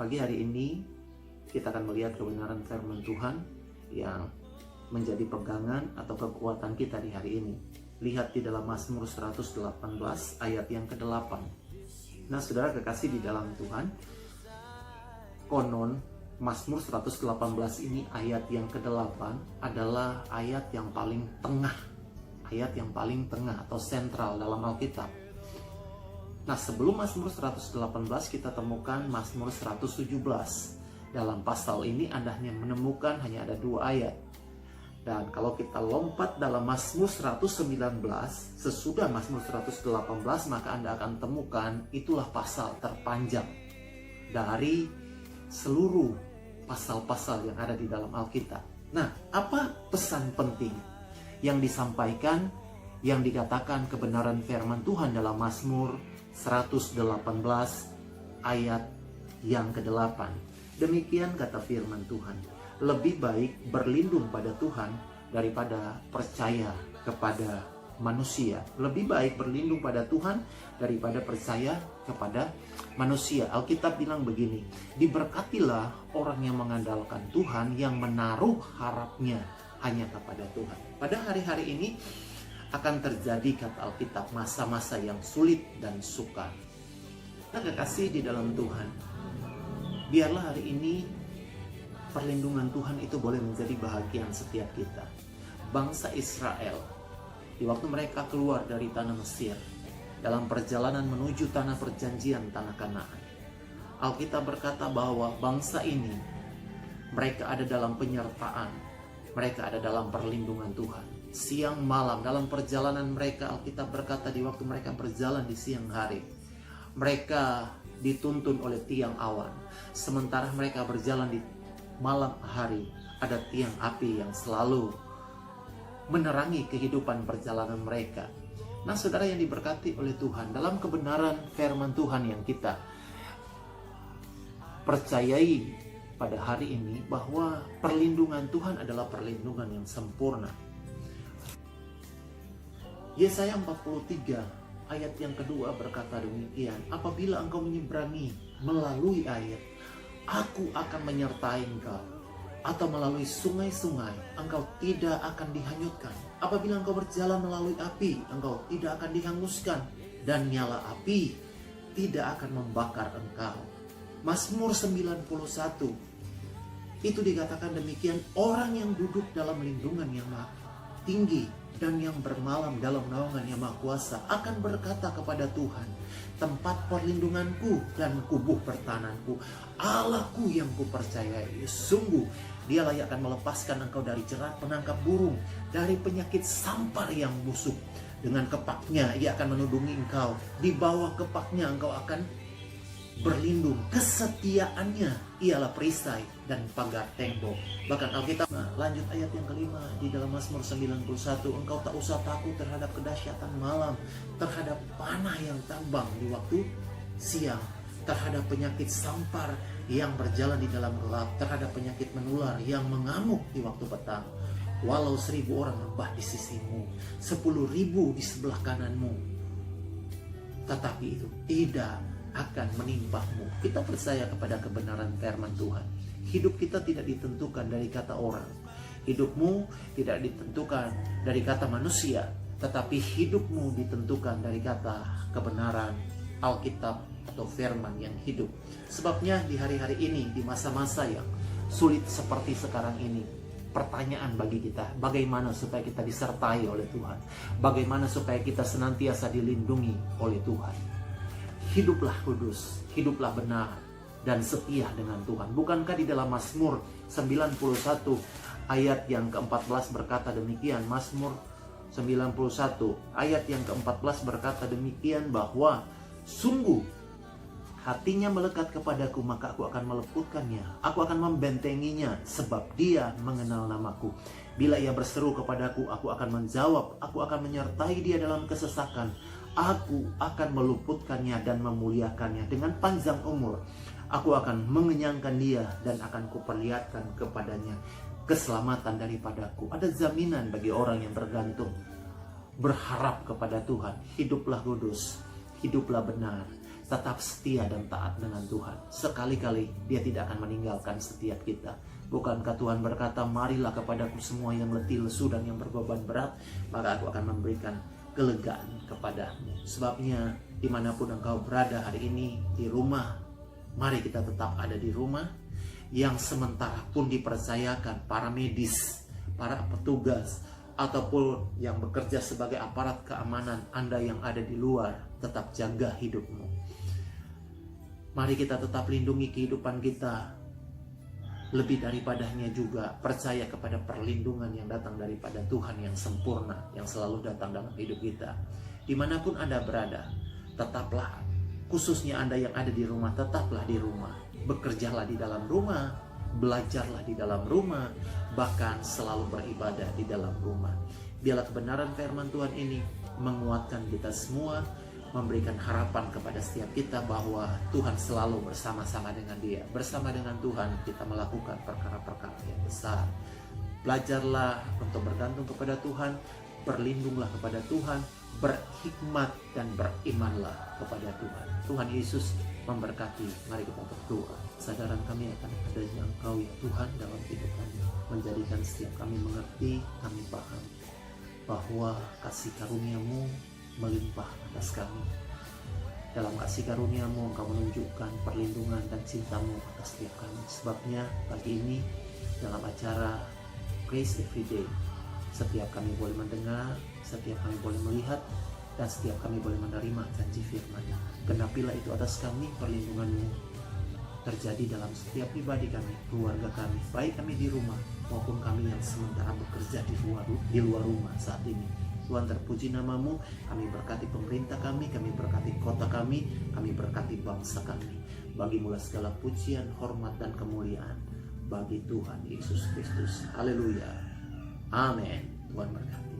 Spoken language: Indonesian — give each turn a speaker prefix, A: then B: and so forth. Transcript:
A: Pagi hari ini kita akan melihat kebenaran firman Tuhan yang menjadi pegangan atau kekuatan kita di hari ini. Lihat di dalam Mazmur 118 ayat yang ke-8. Nah, saudara kekasih di dalam Tuhan, konon Mazmur 118 ini ayat yang ke-8 adalah ayat yang paling tengah. Ayat yang paling tengah atau sentral dalam Alkitab. Nah, sebelum Mazmur 118 kita temukan Mazmur 117. Dalam pasal ini Anda hanya menemukan hanya ada 2 ayat. Dan kalau kita lompat dalam Mazmur 119, sesudah Mazmur 118, maka Anda akan temukan itulah pasal terpanjang dari seluruh pasal-pasal yang ada di dalam Alkitab. Nah, apa pesan penting yang disampaikan, yang dikatakan kebenaran firman Tuhan dalam Mazmur 118 ayat yang ke-8. Demikian kata firman Tuhan, lebih baik berlindung pada Tuhan daripada percaya kepada manusia. Lebih baik berlindung pada Tuhan daripada percaya kepada manusia. Alkitab bilang begini, diberkatilah orang yang mengandalkan Tuhan, yang menaruh harapnya hanya kepada Tuhan. Pada hari-hari ini akan terjadi, kata Alkitab, masa-masa yang sulit dan sukar. Nah, kekasih di dalam Tuhan, biarlah hari ini perlindungan Tuhan itu boleh menjadi bahagian setiap kita. Bangsa Israel, di waktu mereka keluar dari tanah Mesir, dalam perjalanan menuju tanah perjanjian, tanah Kanaan, Alkitab berkata bahwa bangsa ini, mereka ada dalam penyertaan, mereka ada dalam perlindungan Tuhan. Siang malam dalam perjalanan mereka, Alkitab berkata di waktu mereka berjalan di siang hari, mereka dituntun oleh tiang awan. Sementara mereka berjalan di malam hari, ada tiang api yang selalu menerangi kehidupan perjalanan mereka. Nah, saudara yang diberkati oleh Tuhan, dalam kebenaran firman Tuhan yang kita percayai pada hari ini, bahwa perlindungan Tuhan adalah perlindungan yang sempurna. Yesaya 43 ayat yang kedua berkata demikian, apabila engkau menyeberangi melalui air, aku akan menyertai engkau. Atau melalui sungai-sungai, engkau tidak akan dihanyutkan. Apabila engkau berjalan melalui api, engkau tidak akan dihanguskan. Dan nyala api tidak akan membakar engkau. Mazmur 91 itu dikatakan demikian, orang yang duduk dalam lindungan yang maha tinggi dan yang bermalam dalam naungan yang maha kuasa akan berkata kepada Tuhan, tempat perlindunganku dan kubuh pertahananku, Allahku yang kupercayai. Sungguh Dia layak akan melepaskan engkau dari jerat penangkap burung, dari penyakit sampar yang busuk. Dengan kepaknya Ia akan menudungi engkau, di bawah kepaknya engkau akan berlindung. Kesetiaannya ialah perisai dan pagar tembok. Bahkan Alkitab lanjut ayat yang kelima di dalam Mazmur 91, engkau tak usah takut terhadap kedahsyatan malam, terhadap panah yang terbang di waktu siang, terhadap penyakit sampar yang berjalan di dalam gelap, terhadap penyakit menular yang mengamuk di waktu petang. Walau 1000 orang rebah di sisimu, 10.000 di sebelah kananmu, tetapi itu tidak akan menimpamu. Kita percaya kepada kebenaran firman Tuhan. Hidup kita tidak ditentukan dari kata orang. Hidupmu tidak ditentukan dari kata manusia, tetapi hidupmu ditentukan dari kata kebenaran Alkitab atau firman yang hidup. Sebabnya di hari-hari ini, di masa-masa yang sulit seperti sekarang ini, pertanyaan bagi kita, bagaimana supaya kita disertai oleh Tuhan? Bagaimana supaya kita senantiasa dilindungi oleh Tuhan? Hiduplah kudus, hiduplah benar, dan setia dengan Tuhan. Bukankah di dalam Mazmur 91 ayat yang ke-14 berkata demikian? Mazmur 91 ayat yang ke-14 berkata demikian, bahwa sungguh hatinya melekat kepadaku, maka aku akan meleputkannya. Aku akan membentenginya, sebab dia mengenal namaku. Bila ia berseru kepadaku, aku akan menjawab. Aku akan menyertai dia dalam kesesakan. Aku akan meluputkannya dan memuliakannya. Dengan panjang umur, aku akan mengenyangkan dia dan akan kuperlihatkan kepadanya keselamatan daripadaku. Ada jaminan bagi orang yang bergantung, berharap kepada Tuhan. Hiduplah kudus, hiduplah benar. tetap setia dan taat dengan Tuhan. Sekali-kali Dia tidak akan meninggalkan setiap kita. Bukankah Tuhan berkata, marilah kepadaku semua yang letih, lesu, dan yang berbeban berat, maka aku akan memberikan kelegaan kepadamu. Sebabnya dimanapun engkau berada hari ini, di rumah, mari kita tetap ada di rumah. Yang sementara pun dipercayakan para medis, para petugas, ataupun yang bekerja sebagai aparat keamanan, Anda yang ada di luar, tetap jaga hidupmu. Mari kita tetap lindungi kehidupan kita. Lebih daripadanya juga percaya kepada perlindungan yang datang daripada Tuhan yang sempurna, yang selalu datang dalam hidup kita. Dimanapun Anda berada, tetaplah, khususnya Anda yang ada di rumah, tetaplah di rumah. Bekerjalah di dalam rumah, belajarlah di dalam rumah, bahkan selalu beribadah di dalam rumah. Biarlah kebenaran firman Tuhan ini menguatkan kita semua, memberikan harapan kepada setiap kita bahwa Tuhan selalu bersama-sama dengan Dia. Bersama dengan Tuhan kita melakukan perkara-perkara yang besar. Belajarlah untuk bergantung kepada Tuhan, berlindunglah kepada Tuhan, berhikmat dan berimanlah kepada Tuhan. Tuhan Yesus memberkati. Mari kita berdoa. Kesadaran kami akan adanya Engkau ya Tuhan dalam hidup kami, menjadikan setiap kami mengerti, kami paham bahwa kasih karunia-Mu melimpah atas kami. Dalam kasih karunia-Mu Engkau menunjukkan perlindungan dan cinta-Mu atas setiap kami. Sebabnya pagi ini dalam acara Grace Everyday, setiap kami boleh mendengar, setiap kami boleh melihat, dan setiap kami boleh menerima janji firman-Nya. Genapilah itu atas kami, perlindungan-Mu terjadi dalam setiap pribadi kami, keluarga kami, baik kami di rumah maupun kami yang sementara bekerja di luar rumah saat ini. Tuhan, terpuji nama-Mu. Kami berkati pemerintah kami berkati kota kami berkati bangsa kami. Bagi-Mu segala pujian, hormat, dan kemuliaan bagi Tuhan Yesus Kristus. Haleluya. Amin. Tuhan berkati.